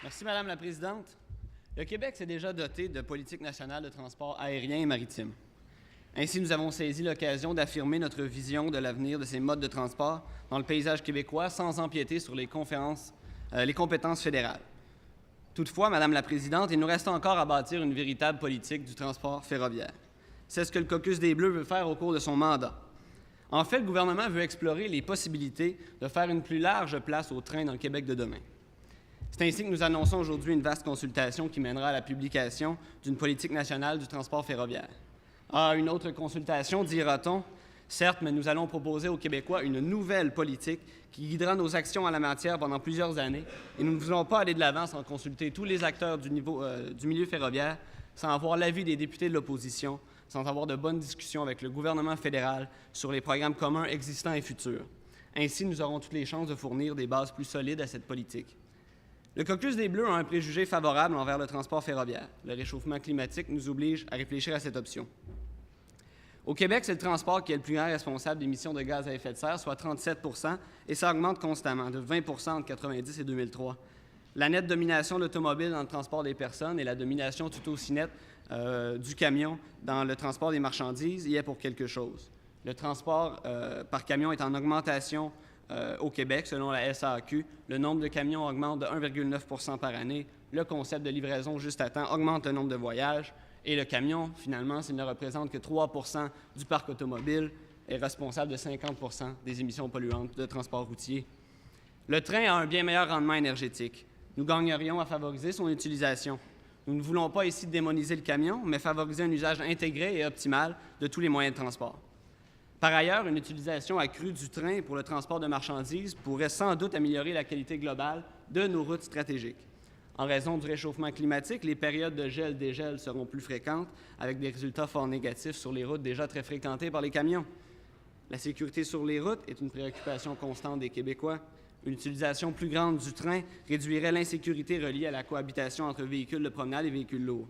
Merci, Madame la Présidente. Le Québec s'est déjà doté de politique nationale de transport aérien et maritime. Ainsi, nous avons saisi l'occasion d'affirmer notre vision de l'avenir de ces modes de transport dans le paysage québécois sans empiéter sur les compétences fédérales. Toutefois, Madame la Présidente, il nous reste encore à bâtir une véritable politique du transport ferroviaire. C'est ce que le caucus des Bleus veut faire au cours de son mandat. En fait, le gouvernement veut explorer les possibilités de faire une plus large place au train dans le Québec de demain. C'est ainsi que nous annonçons aujourd'hui une vaste consultation qui mènera à la publication d'une politique nationale du transport ferroviaire. Une autre consultation, dira-t-on, certes, mais nous allons proposer aux Québécois une nouvelle politique qui guidera nos actions en la matière pendant plusieurs années et nous ne voulons pas aller de l'avant sans consulter tous les acteurs du milieu ferroviaire, sans avoir l'avis des députés de l'opposition, sans avoir de bonnes discussions avec le gouvernement fédéral sur les programmes communs existants et futurs. Ainsi, nous aurons toutes les chances de fournir des bases plus solides à cette politique. Le caucus des Bleus a un préjugé favorable envers le transport ferroviaire. Le réchauffement climatique nous oblige à réfléchir à cette option. Au Québec, c'est le transport qui est le plus grand responsable d'émissions de gaz à effet de serre, soit 37 %, et ça augmente constamment, de 20 % entre 1990 et 2003. La nette domination de l'automobile dans le transport des personnes et la domination tout aussi nette du camion dans le transport des marchandises y est pour quelque chose. Le transport par camion est en augmentation au Québec, selon la SAQ. Le nombre de camions augmente de 1,9 % par année. Le concept de livraison juste à temps augmente le nombre de voyages. Et le camion, finalement, s'il ne représente que 3 % du parc automobile, est responsable de 50 % des émissions polluantes de transport routier. Le train a un bien meilleur rendement énergétique. Nous gagnerions à favoriser son utilisation. Nous ne voulons pas ici démoniser le camion, mais favoriser un usage intégré et optimal de tous les moyens de transport. Par ailleurs, une utilisation accrue du train pour le transport de marchandises pourrait sans doute améliorer la qualité globale de nos routes stratégiques. En raison du réchauffement climatique, les périodes de gel-dégel seront plus fréquentes, avec des résultats fort négatifs sur les routes déjà très fréquentées par les camions. La sécurité sur les routes est une préoccupation constante des Québécois. Une utilisation plus grande du train réduirait l'insécurité reliée à la cohabitation entre véhicules de promenade et véhicules lourds.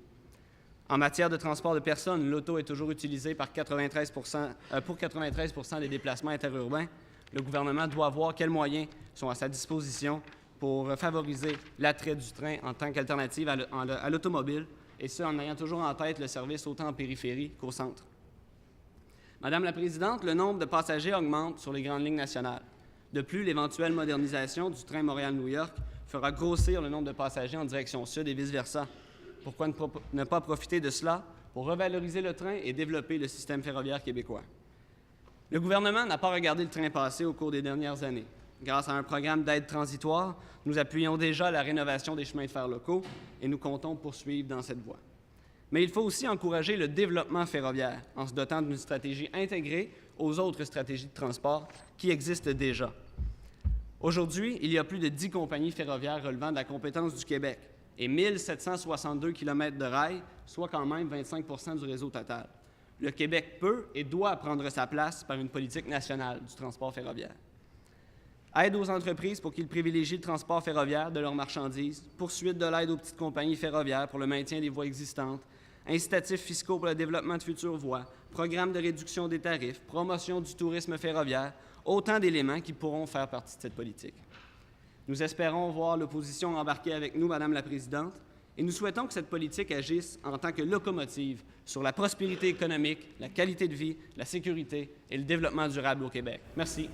En matière de transport de personnes, l'auto est toujours utilisée pour 93 % des déplacements interurbains. Le gouvernement doit voir quels moyens sont à sa disposition pour favoriser l'attrait du train en tant qu'alternative à l'automobile, et ce, en ayant toujours en tête le service autant en périphérie qu'au centre. Madame la Présidente, le nombre de passagers augmente sur les grandes lignes nationales. De plus, l'éventuelle modernisation du train Montréal-New York fera grossir le nombre de passagers en direction sud et vice-versa. Pourquoi ne pas profiter de cela pour revaloriser le train et développer le système ferroviaire québécois? Le gouvernement n'a pas regardé le train passer au cours des dernières années. Grâce à un programme d'aide transitoire, nous appuyons déjà la rénovation des chemins de fer locaux et nous comptons poursuivre dans cette voie. Mais il faut aussi encourager le développement ferroviaire en se dotant d'une stratégie intégrée aux autres stratégies de transport qui existent déjà. Aujourd'hui, il y a plus de 10 compagnies ferroviaires relevant de la compétence du Québec et 1 762 km de rails, soit quand même 25 % du réseau total. Le Québec peut et doit prendre sa place par une politique nationale du transport ferroviaire. Aide aux entreprises pour qu'ils privilégient le transport ferroviaire de leurs marchandises, poursuite de l'aide aux petites compagnies ferroviaires pour le maintien des voies existantes, incitatifs fiscaux pour le développement de futures voies, programme de réduction des tarifs, promotion du tourisme ferroviaire, autant d'éléments qui pourront faire partie de cette politique. Nous espérons voir l'opposition embarquer avec nous, Madame la Présidente, et nous souhaitons que cette politique agisse en tant que locomotive sur la prospérité économique, la qualité de vie, la sécurité et le développement durable au Québec. Merci.